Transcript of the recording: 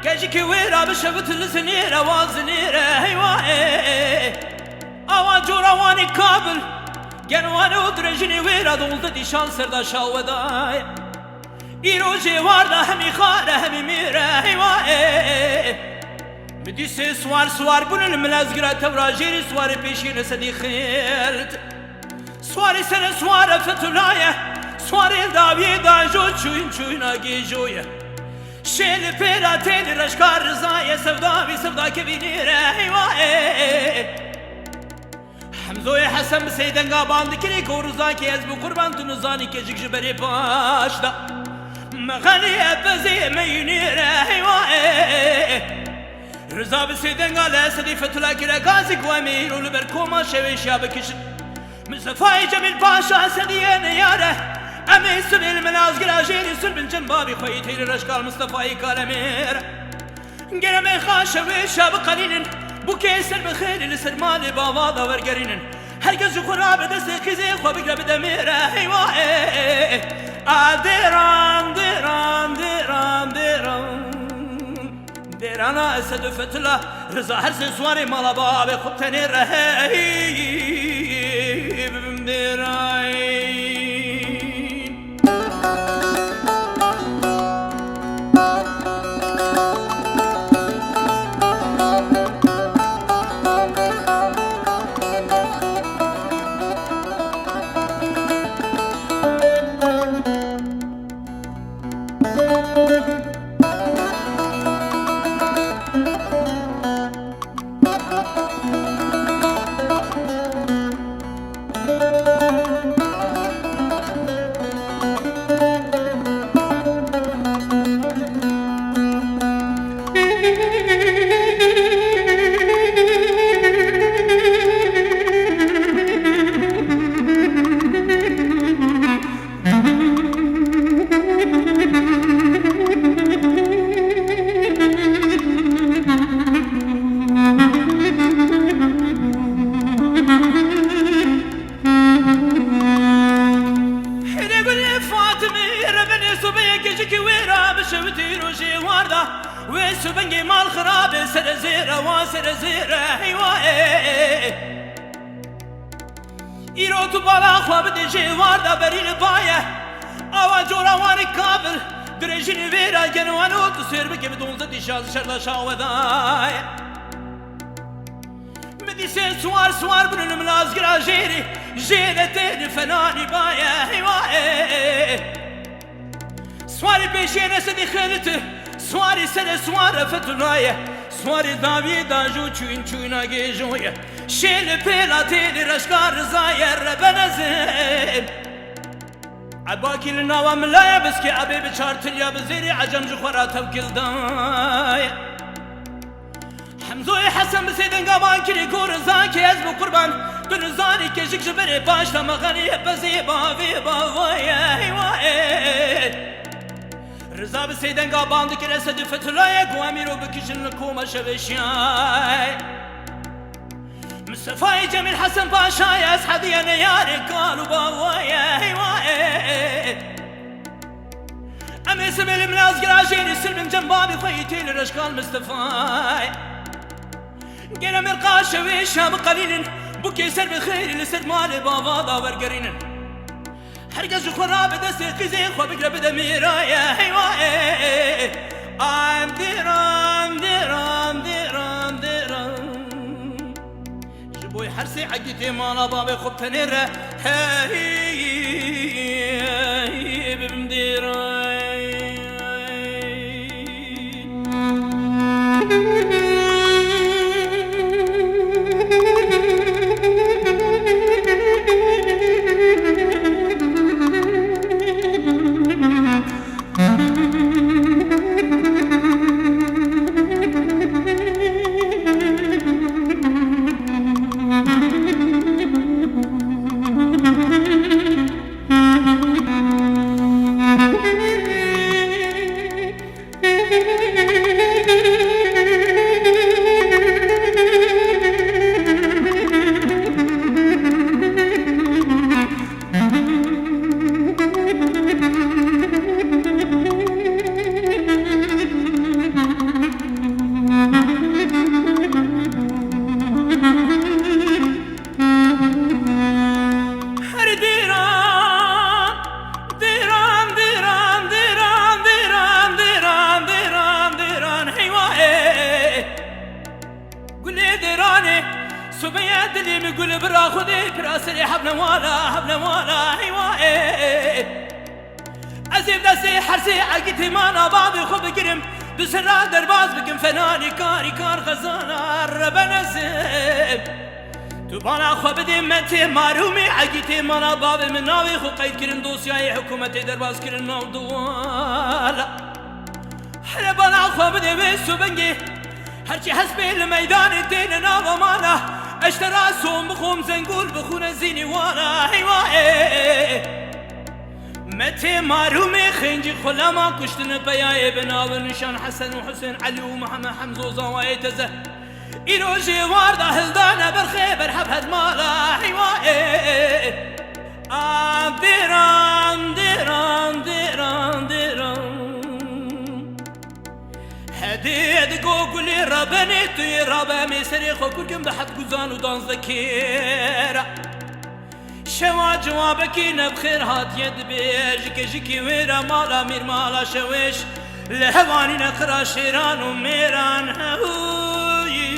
كاجيك ويرا بشبت الزنيرة وزنيرة هيواي أوا جورا واني كابل جنواني ودرجني ويرا دولدي شان سردا شاوداي إيروجي واردا همي خارة همي ميرة هيواي مديسي سوار بون الملازقرة تورا جيري سواري بيشين سدي خيلت سواري سنة سوارة فتولاية سواري داوية دا جو چوين آگي جوية شيل بيرا تيني رشكار رزاية سودا كبيرة هيواي حمزوي حسن بسيدن قابان دكري كورزاكي ازبو قربان تنزاني كجيك جبري باشدا مغانية بزي مينيرة هيواي رزا بسيدن قال سدي فتولا كرا غازي قوامير ولبركوما شويش يابكشن مصطفى جميل باشا سديان ياره أمي سبيل منازقر أجيري سلبن جنبابي خويتي لرشقال مصطفى كالمير قرمي خاشوي شاب قليل بو كيسر بخير لسرمالي بابادا ورقرين هرقز خراب دست كزي خو بقرب دمير هيواي ديران أسد فتلا رزا هرسي سواري مالا بابي خبتني رهيب ديراي وسبنجي مال خراب سرزيرة وسرزيرة هيواي إيروتو بالا خواب دجي واردا بريل باية أوا جورا واني كابل درجيني ويرا جنوانو تسير بكي بدون زدي شاز شرلا شاوداي مديسي سوار بن الملازقرا جيري تيني فناني باية هيواي سواري بيشينا سدي خلته سواري سنة سوارة فتناية سواري داوية داجو چوين آگي جوية شيل بيلا تيلي رشكار رزاية ربنا زين عباكي لناوا ملايا بسكي عبي بچارتل يا بزيري عجم جخورا توكل داية حمزوي حسن بسيدن قابان كري كورزاكي ازبو قربان دنزاني كجيك جبري باشتا مغانية بزي باوي باوية هيواي رزا بسيدن قابان دكرة سد فتلايا قواميرو بكشن لكوما شبشياي مصطفى جميل حسن باشاي اسحدي انا ياري قالوا باوايا هيواي امي سبيل مناز قراجيني سلم جنبابي خويتي لرشقال مصطفى قنا مرقاشة ويشاب قليل بكي سر بخير لسد مالي بابا ورقرين هرگز خورا به دست قیزی خواه بگره بده میرای هیوای آم دیران دیران دیران دیران جبوی حرسی عقیتی مالا باب خوب تنیره هی ببم دیران دلي مقول برا خذي براسي حبنا والا هيوائي أزيب دسي حرسي عقيتي مانا بابي خب قرم بسرعة درباز بكم فناني كاري كار غزانا ربنا زيب تبانا خو بدي متي مارومي عقيتي مانا بابي من ناوي خو قيد كرن دوسياي حكومتي درباز كرن موضوع حربانا خو بدي بيسو بنجي هرچی حسبي الميدان الدين ناوى مانا اشترى سوم بخوم زنقول بخون زيني وانا هيوائي متي مارومي خنجي خلاما كشتن بياي بناو نشان حسن وحسين علي ومحمد حمزة وزواي تزه إلو جوار دا هلدانا برخيبر حب هد مالا هيوائي ديران ديران ديران ديران هديد قولي ربني توي ربا ميسري خو كلكم بحب قزان ودان ذكيرة شوا جوابكي نبخير هات يد بيجك جكي ويرا مالا مير مالا شويش لهواني نخرا شيران وميران هوي